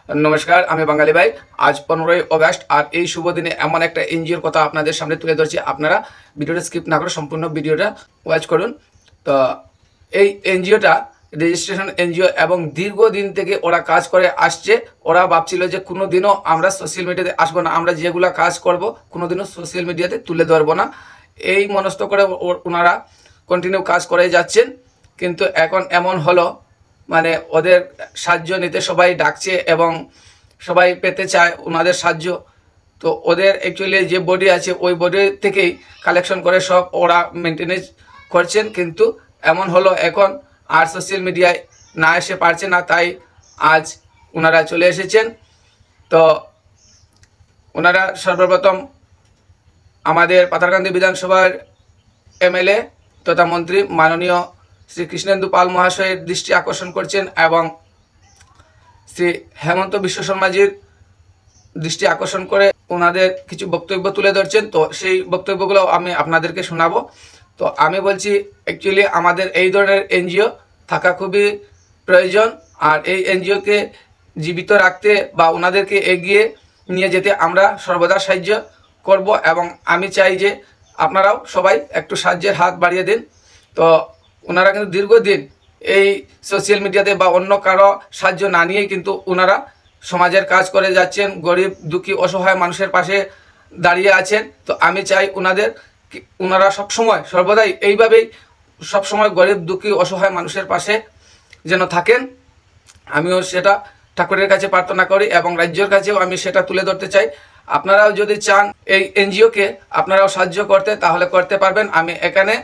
নমস্কার, আমি বাঙালি ভাই। আজ 15ই অগাস্ট, আর এই শুভ দিনে এমন একটা এনজিওর কথা আপনাদের সামনে তুলে ধরছি। আপনারা ভিডিওটা স্কিপ না করে সম্পূর্ণ ভিডিওটা ওয়াচ করুন। তো এই এনজিওটা রেজিস্ট্রেশন এনজিও এবং দীর্ঘদিন থেকে ওরা কাজ করে আসছে। ওরা ভাবছিল যে কোনো দিনও আমরা সোশ্যাল মিডিয়াতে আসবো না, আমরা যেগুলো কাজ করব কোনো দিনও সোশ্যাল মিডিয়াতে তুলে ধরবো না, এই মনস্থ করে ওনারা কন্টিনিউ কাজ করে যাচ্ছেন। কিন্তু এখন এমন হলো, মানে ওদের সাহায্য নিতে সবাই ডাকছে এবং সবাই পেতে চায় ওনাদের সাহায্য। তো ওদের অ্যাকচুয়ালি যে বডি আছে ওই বডি থেকেই কালেকশন করে সব ওরা মেনটেনেন্স করছেন। কিন্তু এমন হলো এখন আর সোশ্যাল মিডিয়ায় না এসে পারছে না, তাই আজ ওনারা চলে এসেছেন। তো ওনারা সর্বপ্রথম আমাদের পাথারকান্দি বিধানসভার এমএলএ তথা মন্ত্রী মাননীয় শ্রী কৃষ্ণেন্দু পাল মহাশয়ের দৃষ্টি আকর্ষণ করছেন এবং শ্রী হেমন্ত বিশ্ব শর্মাজির দৃষ্টি আকর্ষণ করে ওনাদের কিছু বক্তব্য তুলে ধরছেন। তো সেই বক্তব্যগুলো আমি আপনাদেরকে শোনাবো। তো আমি বলছি, অ্যাকচুয়ালি আমাদের এই ধরনের এনজিও থাকা খুবই প্রয়োজন, আর এই এনজিওকে জীবিত রাখতে বা ওনাদেরকে এগিয়ে নিয়ে যেতে আমরা সর্বদা সাহায্য করব এবং আমি চাই যে আপনারাও সবাই একটু সাহায্যের হাত বাড়িয়ে দিন। তো ওনারা কিন্তু দীর্ঘদিন এই সোশ্যাল মিডিয়াতে বা অন্য কারো সাহায্য না নিয়েই কিন্তু ওনারা সমাজের কাজ করে যাচ্ছেন, গরিব দুঃখী অসহায় মানুষের পাশে দাঁড়িয়ে আছেন। তো আমি চাই ওনারা সবসময় সর্বদাই এইভাবেই সবসময় গরিব দুঃখী অসহায় মানুষের পাশে যেন থাকেন। আমিও সেটা ঠাকুরের কাছে প্রার্থনা করি এবং রাজ্যের কাছেও আমি সেটা তুলে ধরতে চাই। আপনারাও যদি চান এই এনজিওকে আপনারাও সাহায্য করতে, তাহলে করতে পারবেন। আমি এখানে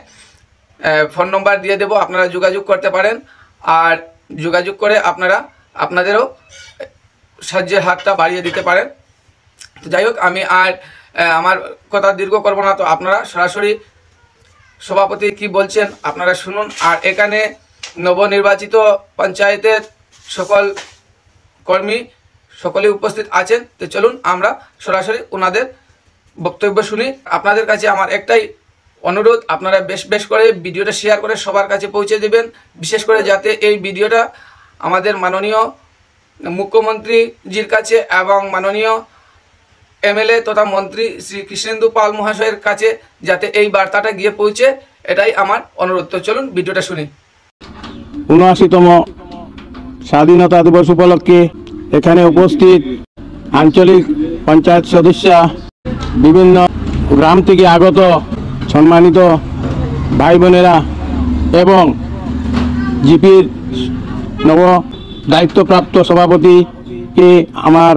ফোন নম্বর দিয়ে দেব, আপনারা যোগাযোগ করতে পারেন। আর যোগাযোগ করে আপনারা আপনাদেরও সাহায্যের হাতটা বাড়িয়ে দিতে পারেন। তো যাই হোক, আমি আর আমার কথা দীর্ঘ করব না। তো আপনারা সরাসরি সভাপতি কি বলছেন আপনারা শুনুন। আর এখানে নবনির্বাচিত পঞ্চায়েতের সকল কর্মী সকলেই উপস্থিত আছেন। তো চলুন আমরা সরাসরি ওনাদের বক্তব্য শুনি। আপনাদের কাছে আমার একটাই অনুরোধ, আপনারা বেশ করে ভিডিওটা শেয়ার করে সবার কাছে পৌঁছে দেবেন, বিশেষ করে যাতে এই ভিডিওটা আমাদের মাননীয় মুখ্যমন্ত্রীজির কাছে এবং মাননীয় এমএলএ তথা মন্ত্রী শ্রী কৃষ্ণেন্দু পাল মহাশয়ের কাছে যাতে এই বার্তাটা গিয়ে পৌঁছে, এটাই আমার অনুরোধ। তো চলুন ভিডিওটা শুনি। ৭৯তম স্বাধীনতা দিবস উপলক্ষে এখানে উপস্থিত আঞ্চলিক পঞ্চায়েত সদস্য, বিভিন্ন গ্রাম থেকে আগত সম্মানিত ভাই বোনেরা এবং জিপির নব দায়িত্বপ্রাপ্ত সভাপতিকে আমার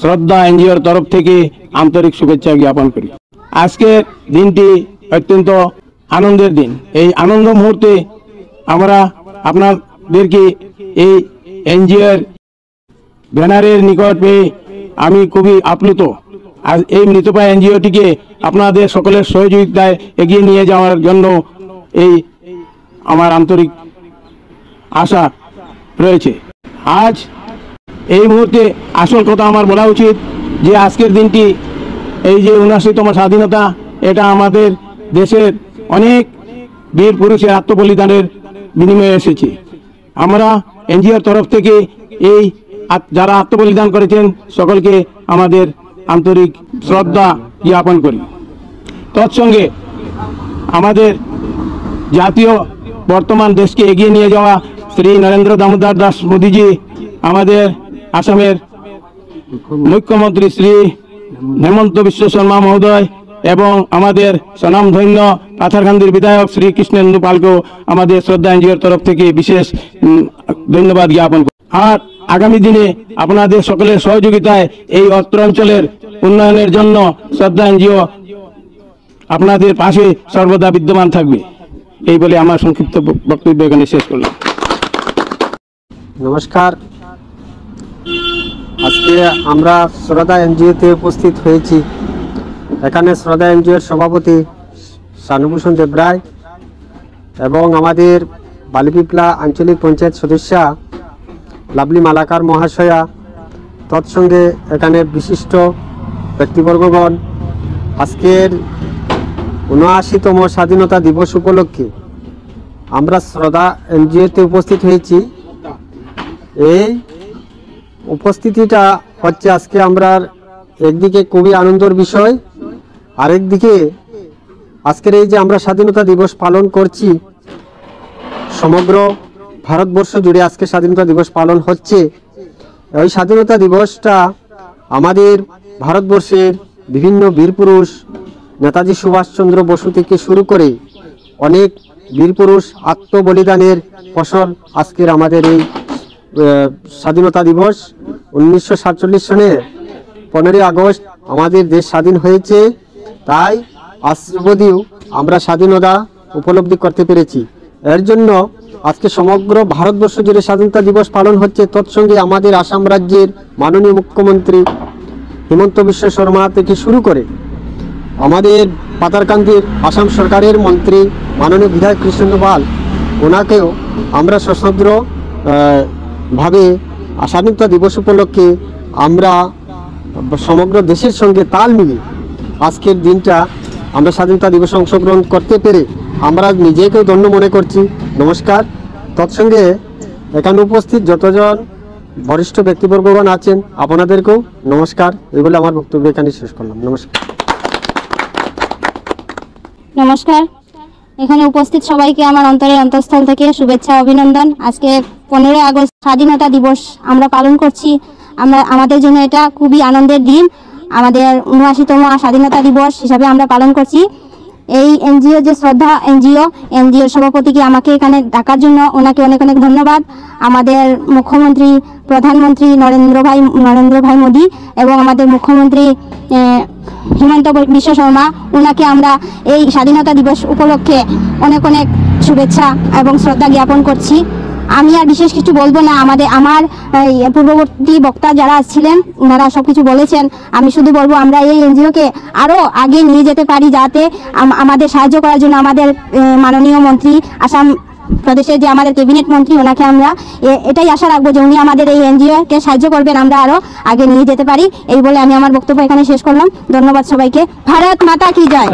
শ্রদ্ধা এনজিওর তরফ থেকে আন্তরিক শুভেচ্ছা জ্ঞাপন করি। আজকের দিনটি অত্যন্ত আনন্দের দিন। এই আনন্দ মুহূর্তে আমরা আপনাদেরকে এই এনজিওর ব্যানারের নিকট পেয়ে আমি খুবই আপ্লুত। আর এই মৃতপ্রায় এনজিওটিকে আপনাদের সকলের সহযোগিতায় এগিয়ে নিয়ে যাওয়ার জন্য এই আমার আন্তরিক আশা রয়েছে। আজ এই মুহূর্তে আসল কথা আমার বলা উচিত যে আজকের দিনটি, এই যে ৭৯তম স্বাধীনতা, এটা আমাদের দেশের অনেক বীর পুরুষের আত্মবলিদানের বিনিময়ে এসেছে। আমরা এনজিওর তরফ থেকে এই যারা আত্মবলিদান করেছেন সকলকে আমাদের আন্তরিক শ্রদ্ধা জ্ঞাপন করি। তৎসঙ্গে আমাদের জাতীয় বর্তমান দেশকে এগিয়ে নিয়ে যাওয়া শ্রী নরেন্দ্র দামোদর দাস মোদীজি, আমাদের আসামের মুখ্যমন্ত্রী শ্রী হেমন্ত বিশ্ব শর্মা মহোদয় এবং আমাদের স্বনামধন্য পাথারকান্দির বিধায়ক শ্রী কৃষ্ণেন্দু পালকেও আমাদের শ্রদ্ধা এনজিওর তরফ থেকে বিশেষ ধন্যবাদ জ্ঞাপন করি। আর আগামী দিনে আপনাদের সকলের সহযোগিতায় এই অত্র অঞ্চলের উন্নয়নের জন্য শ্রদ্ধা এনজিও আপনাদের পাশে সর্বদা বিদ্যমান থাকবে। এই বলে আমার সংক্ষিপ্ত বক্তব্য এখানে শেষ করলাম। নমস্কার, আজকে আমরা শ্রদ্ধা এনজিওতে উপস্থিত হয়েছি। এখানে শ্রদ্ধা এনজিওর সভাপতি শানুভূষণ দেবরায় এবং আমাদের বালিপিপলা আঞ্চলিক পঞ্চায়েত সদস্যা লাভলি মালাকার মহাশয়া, তৎসঙ্গে এখানে বিশিষ্ট ব্যক্তিবর্গগণ, আজকের ৭৯তম স্বাধীনতা দিবস উপলক্ষে আমরা শ্রদ্ধা এনজিওতে উপস্থিত হয়েছি। এই উপস্থিতিটা হচ্ছে আজকে আমরা একদিকে খুবই আনন্দের বিষয়, আরেকদিকে আজকের এই যে আমরা স্বাধীনতা দিবস পালন করছি, সমগ্র ভারতবর্ষ জুড়ে আজকে স্বাধীনতা দিবস পালন হচ্ছে। ওই স্বাধীনতা দিবসটা আমাদের ভারতবর্ষের বিভিন্ন বীরপুরুষ নেতাজি সুভাষচন্দ্র বসু থেকে শুরু করে অনেক বীরপুরুষ আত্মবলিদানের ফসল আজকের আমাদের এই স্বাধীনতা দিবস। 1947 সনে 15ই আগস্ট আমাদের দেশ স্বাধীন হয়েছে, তাই আজ অবধিও আমরা স্বাধীনতা উপলব্ধি করতে পেরেছি। এর জন্য আজকে সমগ্র ভারতবর্ষ জুড়ে স্বাধীনতা দিবস পালন হচ্ছে। তৎসঙ্গে আমাদের আসাম রাজ্যের মাননীয় মুখ্যমন্ত্রী হিমন্ত বিশ্ব শর্মা থেকে শুরু করে আমাদের পাতারকান্দির আসাম সরকারের মন্ত্রী মাননীয় বিধায়ক কৃষ্ণ পাল, ওনাকেও আমরা সশস্ত্র ভাবে স্বাধীনতা দিবস উপলক্ষে আমরা সমগ্র দেশের সঙ্গে তাল মিলিয়ে আজকের দিনটা আমরা স্বাধীনতা দিবসে অংশগ্রহণ করতে পেরে আমরা নিজেকেও ধন্য মনে করছি। নমস্কার। তৎসঙ্গে এখানে উপস্থিত যতজন বরিষ্ঠ ব্যক্তিবর্গগণ আছেন আপনাদেরকেও নমস্কার। এই বলে আমার বক্তব্য এখানে শেষ করলাম। নমস্কার। নমস্কার। এখানে উপস্থিত সবাইকে আমার অন্তরের অন্তঃস্থল থেকে শুভেচ্ছা অভিনন্দন। আজকে 15ই আগস্ট স্বাধীনতা দিবস আমরা পালন করছি। আমাদের জন্য এটা খুবই আনন্দের দিন। আমাদের 79তম স্বাধীনতা দিবস হিসাবে আমরা পালন করছি। এই এনজিও যে শ্রদ্ধা এনজিওর সভাপতিকে আমাকে এখানে ডাকার জন্য ওনাকে অনেক অনেক ধন্যবাদ। আমাদের মুখ্যমন্ত্রী প্রধানমন্ত্রী নরেন্দ্র ভাই মোদী এবং আমাদের মুখ্যমন্ত্রী হিমন্ত বিশ্ব শর্মা, ওনাকে আমরা এই স্বাধীনতা দিবস উপলক্ষে অনেক অনেক শুভেচ্ছা এবং শ্রদ্ধা জ্ঞাপন করছি। আমি আর বিশেষ কিছু বলবো না। আমার পূর্ববর্তী বক্তা যারা ছিলেন ওনারা সব কিছু বলেছেন। আমি শুধু বলবো আমরা এই এনজিওকে আরও আগে নিয়ে যেতে পারি, যাতে আমাদের সাহায্য করার জন্য আমাদের মাননীয় মন্ত্রী আসাম প্রদেশের যে আমাদের ক্যাবিনেট মন্ত্রী, ওনাকে আমরা এটাই আশা রাখবো যে উনি আমাদের এই এনজিওকে সাহায্য করবেন, আমরা আরও আগে নিয়ে যেতে পারি। এই বলে আমি আমার বক্তব্য এখানে শেষ করলাম। ধন্যবাদ সবাইকে। ভারত মাতা কি জয়।